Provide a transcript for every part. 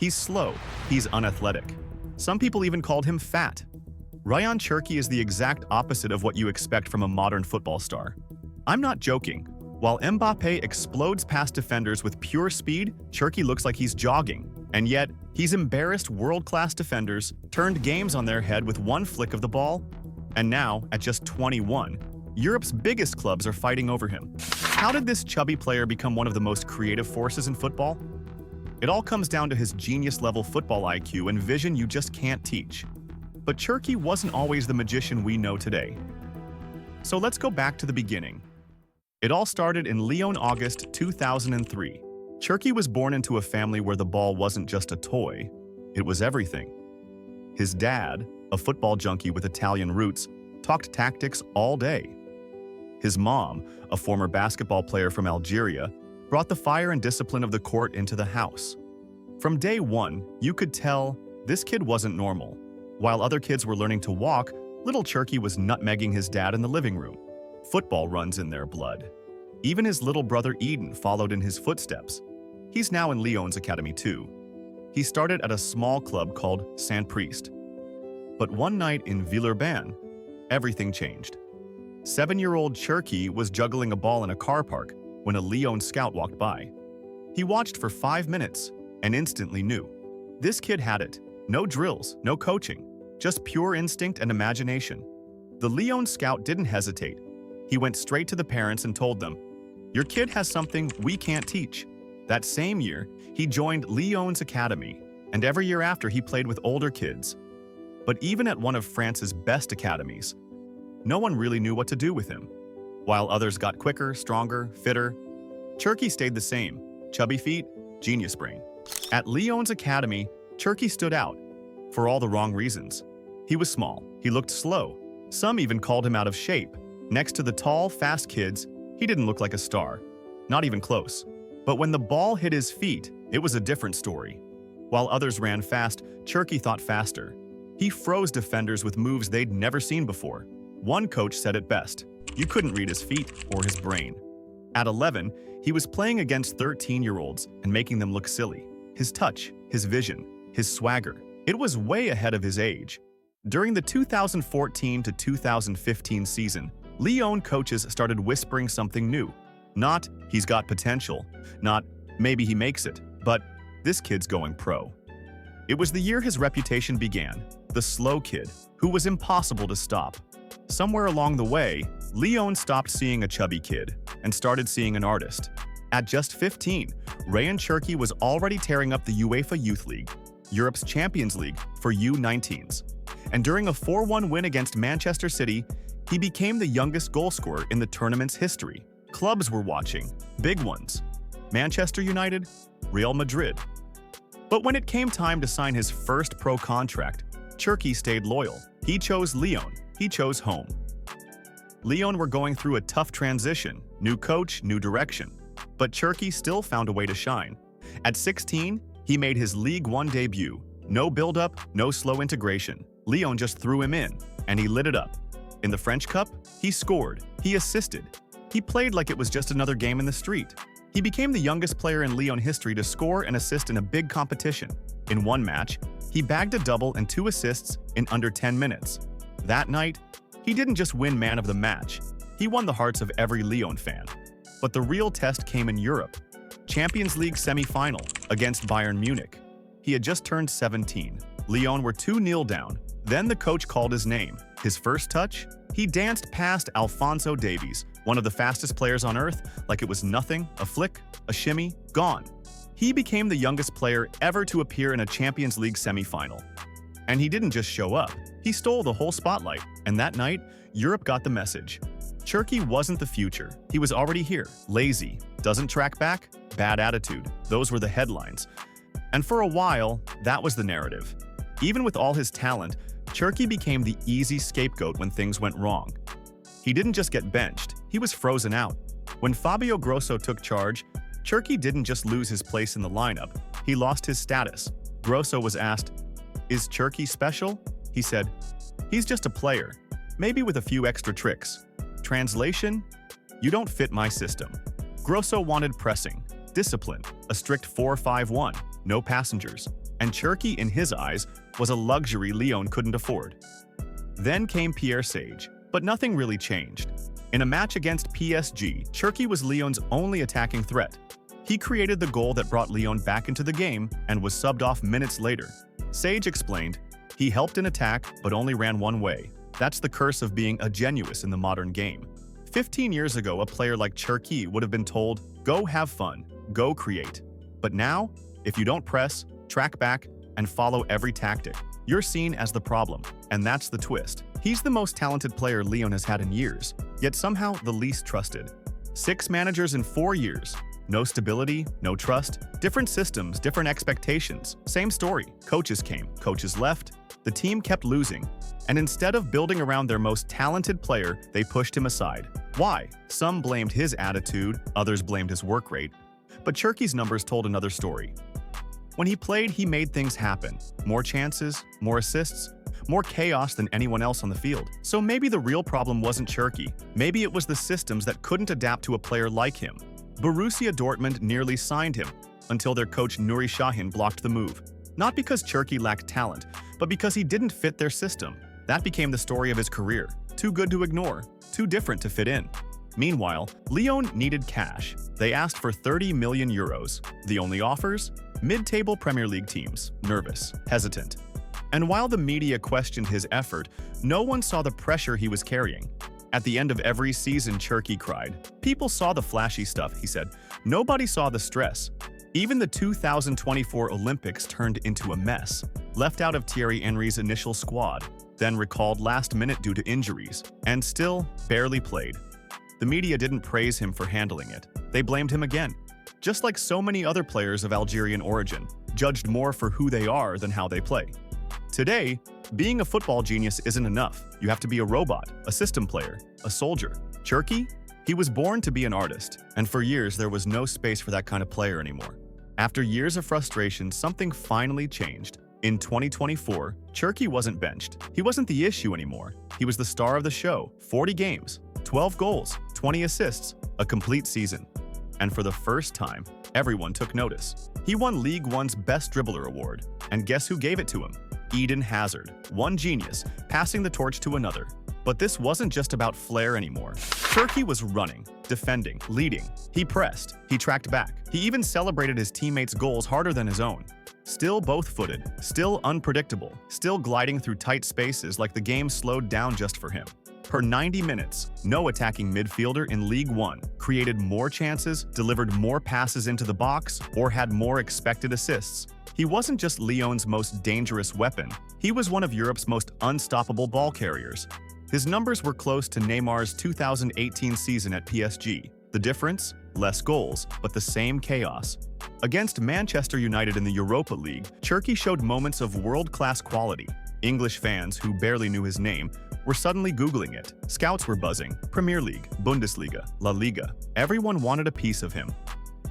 He's slow, he's unathletic. Some people even called him fat. Rayan Cherki is the exact opposite of what you expect from a modern football star. I'm not joking. While Mbappe explodes past defenders with pure speed, Cherki looks like he's jogging. And yet, he's embarrassed world-class defenders, turned games on their head with one flick of the ball, and now, at just 21, Europe's biggest clubs are fighting over him. How did this chubby player become one of the most creative forces in football? It all comes down to his genius-level football IQ and vision you just can't teach. But Cherki wasn't always the magician we know today. So let's go back to the beginning. It all started in Lyon, August 2003. Cherki was born into a family where the ball wasn't just a toy, it was everything. His dad, a football junkie with Italian roots, talked tactics all day. His mom, a former basketball player from Algeria, brought the fire and discipline of the court into the house. From day one, you could tell this kid wasn't normal. While other kids were learning to walk, little Cherki was nutmegging his dad in the living room. Football runs in their blood. Even his little brother Eden followed in his footsteps. He's now in Lyon's academy too. He started at a small club called Saint Priest. But one night in Villeurbanne, everything changed. 7-year-old Cherki was juggling a ball in a car park when a Lyon scout walked by. He watched for 5 minutes and instantly knew. This kid had it. No drills, no coaching, just pure instinct and imagination. The Lyon scout didn't hesitate. He went straight to the parents and told them, "Your kid has something we can't teach." That same year, he joined Lyon's academy, and every year after he played with older kids. But even at one of France's best academies, no one really knew what to do with him. While others got quicker, stronger, fitter, Cherki stayed the same. Chubby feet, genius brain. At Lyon's academy, Cherki stood out, for all the wrong reasons. He was small, he looked slow. Some even called him out of shape. Next to the tall, fast kids, he didn't look like a star. Not even close. But when the ball hit his feet, it was a different story. While others ran fast, Cherki thought faster. He froze defenders with moves they'd never seen before. One coach said it best: you couldn't read his feet or his brain. At 11, he was playing against 13-year-olds and making them look silly. His touch, his vision, his swagger, it was way ahead of his age. During the 2014 to 2015 season, Lyon coaches started whispering something new. Not, he's got potential, not, maybe he makes it, but this kid's going pro. It was the year his reputation began, the slow kid, who was impossible to stop. Somewhere along the way, Lyon stopped seeing a chubby kid and started seeing an artist. At just 15, Rayan Cherki was already tearing up the UEFA Youth League, Europe's Champions League for U19s. And during a 4-1 win against Manchester City, he became the youngest goalscorer in the tournament's history. Clubs were watching, big ones: Manchester United, Real Madrid. But when it came time to sign his first pro contract, Cherki stayed loyal. He chose Lyon. He chose home. Lyon were going through a tough transition, new coach, new direction. But Cherki still found a way to shine. At 16, he made his League One debut. No build-up, no slow integration. Lyon just threw him in, and he lit it up. In the French Cup, he scored, he assisted. He played like it was just another game in the street. He became the youngest player in Lyon history to score and assist in a big competition. In one match, he bagged a double and 2 assists in under 10 minutes. That night, he didn't just win man of the match, he won the hearts of every Lyon fan. But the real test came in Europe. Champions League semi-final against Bayern Munich. He had just turned 17. Lyon were 2-0 down. Then the coach called his name. His first touch? He danced past Alphonso Davies, one of the fastest players on earth, like it was nothing, a flick, a shimmy, gone. He became the youngest player ever to appear in a Champions League semi-final. And he didn't just show up, he stole the whole spotlight, and that night, Europe got the message. Cherki wasn't the future, he was already here, lazy, doesn't track back, bad attitude. Those were the headlines. And for a while, that was the narrative. Even with all his talent, Cherki became the easy scapegoat when things went wrong. He didn't just get benched, he was frozen out. When Fabio Grosso took charge, Cherki didn't just lose his place in the lineup, he lost his status. Grosso was asked, "Is Cherki special?" He said, "He's just a player, maybe with a few extra tricks." Translation: "You don't fit my system." Grosso wanted pressing, discipline, a strict 4-5-1, no passengers. and Cherki, in his eyes, was a luxury Lyon couldn't afford. Then came Pierre Sage, but nothing really changed. In a match against PSG, Cherki was Lyon's only attacking threat. He created the goal that brought Lyon back into the game and was subbed off minutes later. Sage explained, "He helped in attack, but only ran one way. That's the curse of being a genius in the modern game." 15 years ago, a player like Cherki would have been told, "Go have fun, go create." But now, if you don't press, track back, and follow every tactic, you're seen as the problem, and that's the twist. He's the most talented player Lyon has had in years, yet somehow the least trusted. 6 managers in 4 years. No stability, no trust, different systems, different expectations. Same story. Coaches came, coaches left, the team kept losing, and instead of building around their most talented player, they pushed him aside. Why? Some blamed his attitude, others blamed his work rate. But Cherki's numbers told another story. When he played, he made things happen. More chances, more assists, more chaos than anyone else on the field. So maybe the real problem wasn't Cherki. Maybe it was the systems that couldn't adapt to a player like him. Borussia Dortmund nearly signed him, until their coach Nuri Sahin blocked the move. Not because Cherki lacked talent, but because he didn't fit their system. That became the story of his career. Too good to ignore, too different to fit in. Meanwhile, Lyon needed cash. They asked for 30 million euros. The only offers? Mid-table Premier League teams, nervous, hesitant. And while the media questioned his effort, no one saw the pressure he was carrying. At the end of every season, Cherki cried. "People saw the flashy stuff," he said. "Nobody saw the stress." Even the 2024 Olympics turned into a mess. Left out of Thierry Henry's initial squad, then recalled last minute due to injuries, and still barely played. The media didn't praise him for handling it. They blamed him again. Just like so many other players of Algerian origin, judged more for who they are than how they play. Today, being a football genius isn't enough. You have to be a robot, a system player, a soldier. Cherki? He was born to be an artist, and for years there was no space for that kind of player anymore. After years of frustration, something finally changed. In 2024, Cherki wasn't benched. He wasn't the issue anymore. He was the star of the show. 40 games, 12 goals, 20 assists, a complete season. And for the first time, everyone took notice. He won League One's Best Dribbler award, and guess who gave it to him? Eden Hazard, one genius, passing the torch to another. But this wasn't just about flair anymore. Cherki was running, defending, leading. He pressed, he tracked back. He even celebrated his teammates' goals harder than his own. Still both-footed, still unpredictable, still gliding through tight spaces like the game slowed down just for him. Per 90 minutes, no attacking midfielder in League One created more chances, delivered more passes into the box, or had more expected assists. He wasn't just Lyon's most dangerous weapon, he was one of Europe's most unstoppable ball carriers. His numbers were close to Neymar's 2018 season at PSG. The difference? Less goals, but the same chaos. Against Manchester United in the Europa League, Cherki showed moments of world-class quality. English fans, who barely knew his name, were suddenly Googling it. Scouts were buzzing. Premier League, Bundesliga, La Liga. Everyone wanted a piece of him.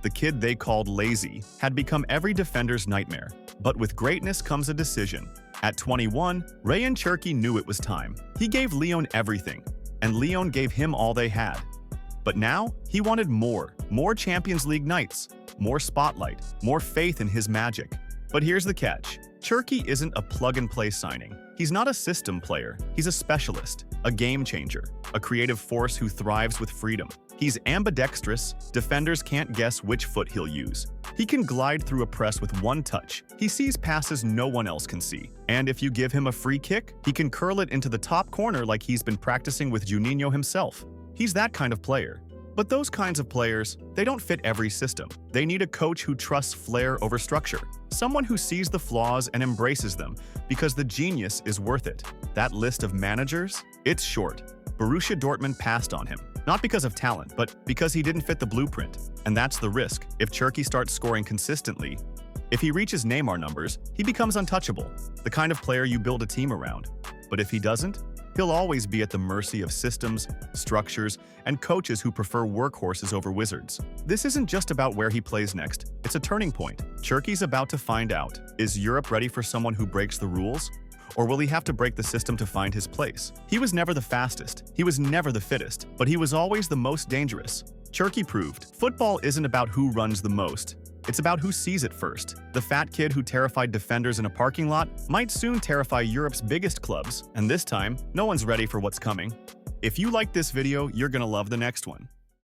The kid they called lazy had become every defender's nightmare. But with greatness comes a decision. At 21, Rayan Cherki knew it was time. He gave Lyon everything, and Lyon gave him all they had. But now, he wanted more Champions League nights, more spotlight, more faith in his magic. But here's the catch. Cherki isn't a plug-and-play signing. He's not a system player. He's a specialist, a game changer, a creative force who thrives with freedom. He's ambidextrous. Defenders can't guess which foot he'll use. He can glide through a press with one touch. He sees passes no one else can see. And if you give him a free kick, he can curl it into the top corner like he's been practicing with Juninho himself. He's that kind of player. But those kinds of players, they don't fit every system. They need a coach who trusts flair over structure. Someone who sees the flaws and embraces them, because the genius is worth it. That list of managers? It's short. Borussia Dortmund passed on him. Not because of talent, but because he didn't fit the blueprint. And that's the risk. If Cherki starts scoring consistently, if he reaches Neymar numbers, he becomes untouchable. The kind of player you build a team around. But if he doesn't, he'll always be at the mercy of systems, structures, and coaches who prefer workhorses over wizards. This isn't just about where he plays next, it's a turning point. Cherki's about to find out, is Europe ready for someone who breaks the rules? Or will he have to break the system to find his place? He was never the fastest, he was never the fittest, but he was always the most dangerous. Cherki proved, football isn't about who runs the most, It's about who sees it first. The fat kid who terrified defenders in a parking lot might soon terrify Europe's biggest clubs, and this time, no one's ready for what's coming. If you like this video, you're gonna love the next one.